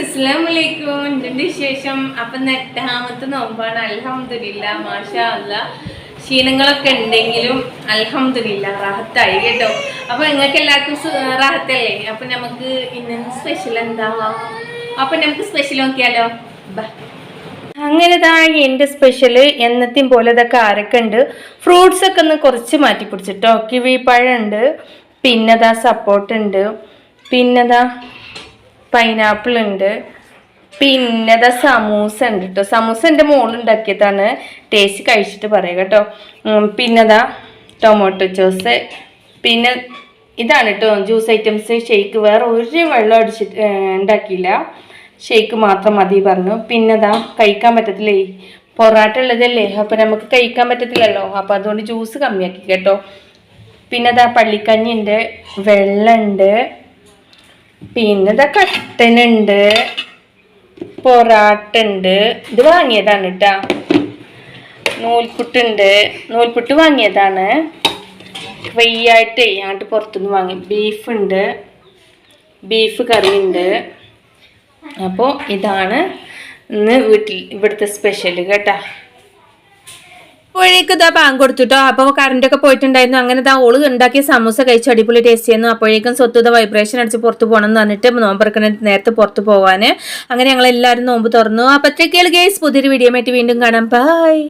അസ്സലാമലൈക്കും. എന്തുണ്ട് വിശേഷം? അപ്പം നെട്ടാമത്തെ നോമ്പാണ്. അൽഹംദുലില്ലാ മാഷാ അല്ലാ. ക്ഷീണങ്ങളൊക്കെ ഉണ്ടെങ്കിലും അൽഹംദുലില്ലാ റാഹത്തായി കേട്ടോ. അപ്പൊ നിങ്ങൾക്ക് എല്ലാവർക്കും റാഹത്തല്ലേ? അപ്പൊ നമുക്ക് ഇന്ന് സ്പെഷ്യൽ എന്താ? അപ്പൊ നമുക്ക് സ്പെഷ്യൽ നോക്കിയാലോ. അങ്ങനെതാ എൻ്റെ സ്പെഷ്യല് എന്നത്തെയും പോലെ ഇതൊക്കെ ആരൊക്കെ ഉണ്ട്. ഫ്രൂട്ട്സ് ഒക്കെ ഒന്ന് കുറച്ച് മാറ്റി പിടിച്ചിട്ടോ. കിവി പഴം ഉണ്ട്, പിന്നെതാ സപ്പോർട്ട് ഉണ്ട്, പിന്നെതാ പൈനാപ്പിൾ ഉണ്ട്, പിന്നെതാ സമൂസ ഉണ്ട് കേട്ടോ. സമൂസ എൻ്റെ മോളുണ്ടാക്കിയതാണ്. ടേസ്റ്റ് കഴിച്ചിട്ട് പറയാം കേട്ടോ. പിന്നെതാ ടൊമാറ്റോ ജ്യൂസ്, പിന്നെ ഇതാണ് കേട്ടോ ജ്യൂസ് ഐറ്റംസ്. ഷേക്ക് വേറെ ഒരു വെള്ളം അടിച്ചിട്ട് ഉണ്ടാക്കിയില്ല, ഷേക്ക് മാത്രം മതി പറഞ്ഞു. പിന്നെതാ കഴിക്കാൻ പറ്റത്തില്ലേ, പൊറാട്ട ഉള്ളതല്ലേ, അപ്പം നമുക്ക് കഴിക്കാൻ പറ്റത്തില്ലല്ലോ, അപ്പം അതുകൊണ്ട് ജ്യൂസ് കമ്മിയാക്കി കേട്ടോ. പിന്നെതാ പള്ളിക്കഞ്ഞി ഉണ്ട്, വെള്ളമുണ്ട്, പിന്നെതാ കട്ടനുണ്ട്, പൊറാട്ട ഉണ്ട്. ഇത് വാങ്ങിയതാണ് കേട്ടാ. നൂൽപുട്ടുണ്ട്, നൂൽപുട്ട് വാങ്ങിയതാണ്. ഫ്രൈ ആയിട്ട് അങ്ങോട്ട് പുറത്തുനിന്ന് വാങ്ങി. ബീഫുണ്ട്, ബീഫ് കറിയുണ്ട്. അപ്പോൾ ഇതാണ് ഇന്ന് ഇവിടുത്തെ സ്പെഷ്യൽ കേട്ടാ. അപ്പോഴേക്കും ഇതാ ബാങ്ക് കൊടുത്തുട്ടോ. അപ്പോൾ കറണ്ടൊക്കെ പോയിട്ടുണ്ടായിരുന്നു. അങ്ങനെ ഇതാ ഓള് ഉണ്ടാക്കിയ സമൂസ കഴിച്ച് അടിപൊളി ടേസ്റ്റ് ചെയ്യുന്നു. അപ്പോഴേക്കും സ്വത്ത് വൈബ്രേഷൻ അടിച്ച് പുറത്ത് പോകണം എന്ന് പറഞ്ഞിട്ട് നോമ്പറക്കണ നേരത്തെ പുറത്ത് പോകാൻ. അങ്ങനെ ഞങ്ങളെല്ലാവരും നോമ്പ് തുറന്നു. അപ്പോഴത്തേക്കുള്ള ഗേസ് പുതിയൊരു വീഡിയോ ആയിട്ട് വീണ്ടും കാണാം. ബൈ.